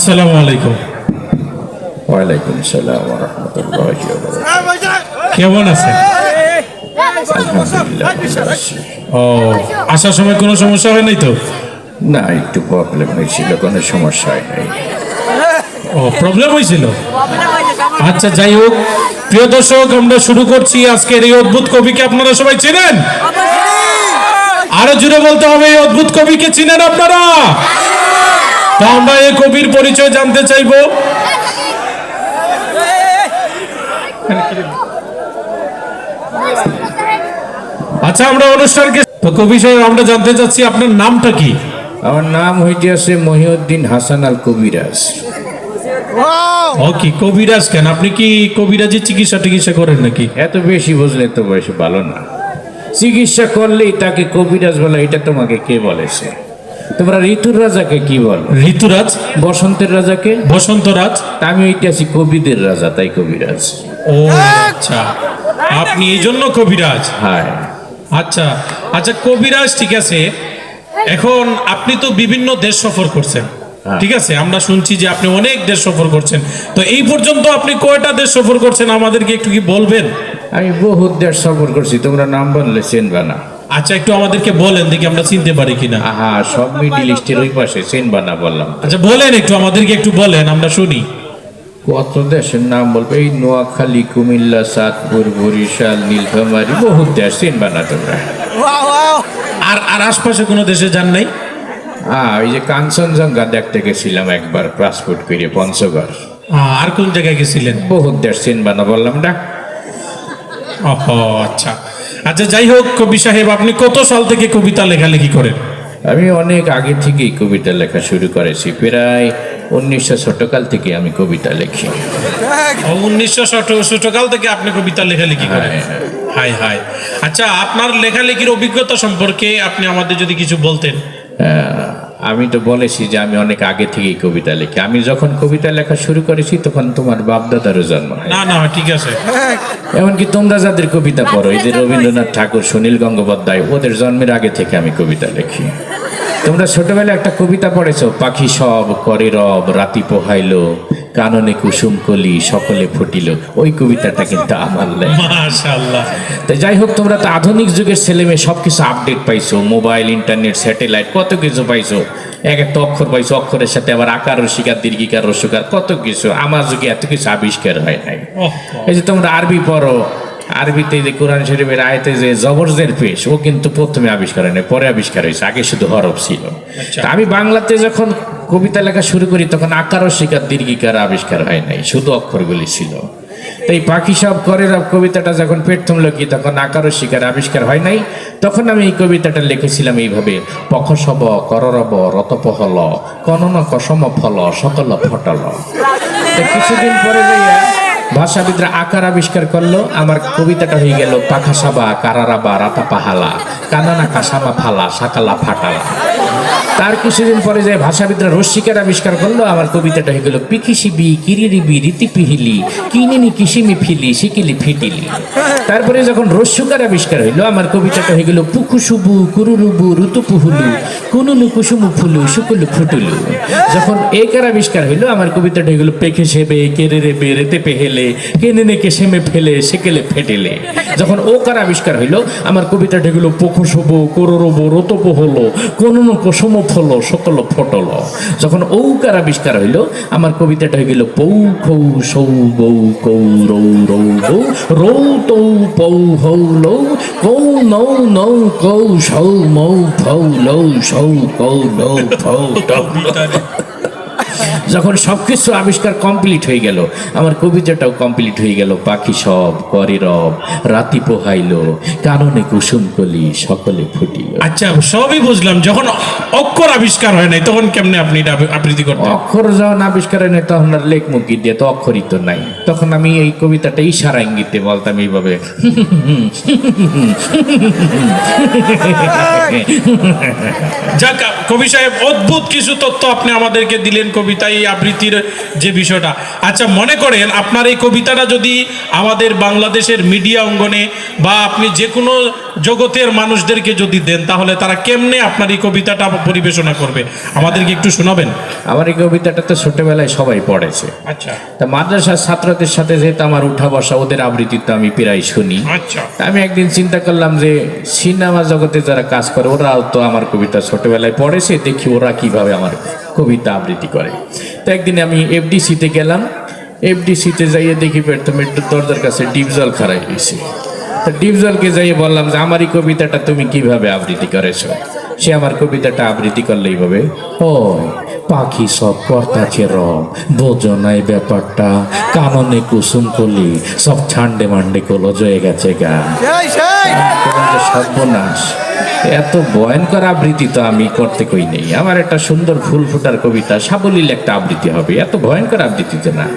আসসালামু আলাইকুম। ওয়ালাইকুম আসসালাম ওয়া রাহমাতুল্লাহি ওয়া বারাকাতুহু। কেমন আছেন? আলহামদুলিল্লাহ ভালো আছি। ও, আসার সময় কোনো সমস্যা হয় নাই তো? না, একটু প্রবলেম হয়েছিল, কোনো সমস্যা হয় নাই। ও, প্রবলেম হয়েছিল। আচ্ছা, যাই হোক, প্রিয় দর্শক, আমরা শুরু করছি আজকের এই অদ্ভুত কবিকে। আপনারা সবাই চেনেন? আরো জুড়ে বলতে হবে, এই অদ্ভুত কবিকে চিনেন আপনারা? তো আমরা এই কবির পরিচয় জানতে চাইবো। আচ্ছা, আমরা অনুষ্ঠানকে তো কবি সাহেব আমরা জানতে চাচ্ছি আপনার নামটা কি? আমার নাম হইতেছে মহিউদ্দিন হাসান আল কবিরাজ। ও, কি কবিরাজ কেন? আপনি কি কবিরাজি চিকিৎসা করেন নাকি? এত বেশি বুঝলে তো বয়স ভালো না। চিকিৎসা করলেই তাকে কবিরাজ বলে, এটা তোমাকে কে বলেছে? তোমরা ঋতুর রাজাকে কি বল? ঋতুরাজ? বসন্তের রাজাকে বসন্তরাজ? আমি হইতে আছি কবিদের রাজা, তাই কবিরাজ। ও আচ্ছা, আপনি এই জন্য কবিরাজ? হ্যাঁ। আচ্ছা আচ্ছা, কবিরাজ ঠিক আছে। এখন আপনি তো বিভিন্ন দেশ সফর করছেন, ঠিক আছে? আমরা শুনছি যে আপনি অনেক দেশ সফর করছেন। তো এই পর্যন্ত আপনি কয়টা দেশ সফর করছেন আমাদেরকে একটু কি বলবেন? আমি বহুত দেশ সফর করছি, তোমরা নাম বললে চেনবা না। আচ্ছা, একটু আমাদেরকে বলেন দেখি আমরা চিনতে পারি কিনা। আহা, সব মিডিল ইস্টের ওই পাশে, চেনবা না বললাম। আচ্ছা বলেন, একটু আমাদেরকে একটু বলেন, আমরা শুনি। কত দেশের নাম বলবো? এই নোয়াখালী, কুমিল্লা, চাঁদপুর, বরিশাল, নীলফামারী, বহুত দেশ, চিনবা না তোমরা। আর আর আশপাশে কোনো দেশে যান নাই? ওই যে কাঞ্চনজঙ্ঘা দেখতে গেছিলাম একবার, পাসপোর্ট করে পঞ্চগড়। আর কোন জায়গায় গেছিলেন? বহুত দেশ, চিনবা না বললাম না। ওহো, আচ্ছা আচ্ছা, যাই হোক কবি সাহেব, আপনি কত সাল থেকে কবিতা লেখালেখি করেন? আমি অনেক আগে থেকেই কবিতা লেখা শুরু করেছি, প্রায় 1900 কাল থেকে আমি কবিতা লিখি। 1900 কাল থেকে আপনি কবিতা লেখালেখি করেন? High high. আচ্ছা, আপনার লেখালেখির অভিজ্ঞতা সম্পর্কে আপনি আমাদের যদি কিছু বলতেন। আমি তো বলেছি যে আমি অনেক আগে থেকেই কবিতা লিখি। আমি যখন কবিতা লেখা শুরু করেছি তখন তোমার বাপদাদারও জন্ম হয়। না না, ঠিক আছে। এমনকি তোমরা যাদের কবিতা পড়ো, এই যে রবীন্দ্রনাথ ঠাকুর, সুনীল গঙ্গোপাধ্যায়, ওদের জন্মের আগে থেকে আমি কবিতা লিখি। তোমরা ছোটবেলায় একটা কবিতা পড়েছো, পাখি সব করে রব, রাতি পোহাইলো, কাননে কুসুম কলি, সকলে ফুটিল। ওই কবিতাটা কিন্তু আমার লেখা। মাশাআল্লাহ। তো যাই হোক, তোমরা তো আধুনিক যুগের ছেলে মেয়ে, সব কিছু আপডেট পাইছো, মোবাইল, ইন্টারনেট, স্যাটেলাইট, কত কিছু পাইছো। এক একটা অক্ষর পাইছো, অক্ষরের সাথে আবার আকার, রসিকার, দীর্ঘিকার, রসকার, কত কিছু। আমার যুগে এত কিছু আবিষ্কার হয় নাই। এই যে তোমরা আরবি পড়ো, আরবিতে যে কোরআন শরীফের আয়াতে যে জবরজের পেশ, ও কিন্তু প্রথমে আবিষ্কার হয় না, পরে আবিষ্কার হয়েছে। আগে শুধু হরফ ছিল। তা আমি বাংলাতে যখন কবিতা লেখা শুরু করি তখন আকার, রসিকার, দীর্ঘিকার আবিষ্কার হয় নাই, শুধু অক্ষরগুলি ছিল। তাই পাখি সব করে রব কবিতাটা যখন পেটথুম লিখি তখন আকার, রসিকার আবিষ্কার হয় নাই। তখন আমি এই কবিতাটা লিখেছিলাম এইভাবে: পখসব কররব রতপহল, কনন কসম ফল, সকল ফটল। কিছুদিন পরে যাইয়া ভাষাবিদরা আকার আবিষ্কার করলো, আমার কবিতাটা হয়ে গেল পাখাসাবা কারারাবা রাতা পাহালা, কানানা কাসামা ফালা, সাকালা ফাটালা। তার কিছুদিন পরে যায় ভাষাবিদরা রস্যিকার আবিষ্কার করলো, আমার কবিতাটা হয়ে গেল পিকিসিবি কিরিরিবি রীতি পিহিলি, কিনিনি কিসিমি ফিলি, শিকিলি ফিটিলি। তারপরে যখন রস্যকার আবিষ্কার হইলো, আমার কবিতাটা হয়ে গেল পুকুসুবু কুরুরুবু ঋতুপুহুলু, কুনুনু কুসুমু ফুলু, শুকুলু ফুটুলু। যখন একার আবিষ্কার হইলো, আমার কবিতাটা হয়ে গেল পেখে সেবে কেরে রেবে রেতে পেহেলে, কেনে নেকে সেমে ফেলে সেকেলে ফেটেলে। যখন ওকার আবিষ্কার হইলো, আমার কবিতাটা হয়ে গেল পখসব কররব রতপহল, কোনুনু কুসুম ফল, সকল ফটল। যখন ঔকার আবিষ্কার হইলো, আমার কবিতাটা হয়ে গেল পৌ খৌ সৌ বৌ কৌ রৌ রৌ বৌ, রৌ তৌ পৌ হৌ লৌ, কৌ নৌ নৌ কৌ সৌ মৌ ফৌ লৌ সৌ কৌ লৌ ফৌ টৌ। যখন সবকিছু আবিষ্কার কমপ্লিট হয়ে গেল, আমার কবিতাটাও কমপ্লিট হয়ে গেল। পাখি সব করে রব, রাতি পোহাইলো, কাননে কুসুম কলি, সকলে ফুটিল। আচ্ছা, সবই বুঝলাম। যখন অক্ষর আবিষ্কার হয় নাই তখন কেমনে আপনি এটা আবৃত্তি করতেন? অক্ষর যখন আবিষ্কার হয় নাই তখন আর লেখ মুখি দিয়ে তো অক্ষরই তো নাই। তখন আমি এই কবিতাটা ইশারা ইঙ্গিতে বলতাম এইভাবে। যাক কবি সাহেব, অদ্ভুত কিছু তথ্য আপনি আমাদেরকে দিলেন কবিতায়। এই আবৃত্তির যে বিষয়টা। আচ্ছা, মনে করেন আপনার এই কবিতাটা যদি আমাদের বাংলাদেশের মিডিয়া অঙ্গনে বা আপনি যে কোনো জগতের মানুষদেরকে যদি দেন, তাহলে তারা কেমনে আপনার এই কবিতাটা পরিবেশনা করবে? আমাদেরকে একটু শোনাবেন? আমার এই কবিতাটা তো ছোটবেলায় সবাই পড়েছে। আচ্ছা তা মাদ্রাসার ছাত্রদের সাথে যেহেতু আমার উঠা বসা, ওদের আবৃত্তি তো আমি প্রায় শুনি। আচ্ছা আমি একদিন চিন্তা করলাম যে সিনেমা জগতে যারা কাজ করে ওরাও তো আমার কবিতা ছোটবেলায় পড়েছে, দেখি ওরা কিভাবে আমার কবিতা আবৃত্তি করে। তো একদিন আমি এফডিসিতে গেলাম, এফডিসিতে যাইয়ে দেখি প্রথমে একটু দরজার কাছে ডিপজল খারাই গেছি। তো ডিপজলকে যাইয়ে বললাম যে আমার এই কবিতাটা তুমি কিভাবে আবৃত্তি করেছ? সে আমার কবিতাটা আবৃত্তি করলেই হবে, ও পাখি সব কর্তাছে রব, বোঝো নাই ব্যাপারটা, কাননে কুসুম কলি সব ছান্ডে মান্ডে কলো জয়ে গেছে গা। সর্বনাশ, এত ভয়ঙ্কর আবৃত্তি তো আমি করতে কই নেই। আমার একটা সুন্দর ফুল ফুটার কবিতা, সাবলীল একটা আবৃত্তি হবে, এত ভয়ঙ্কর আবৃত্তিতে না।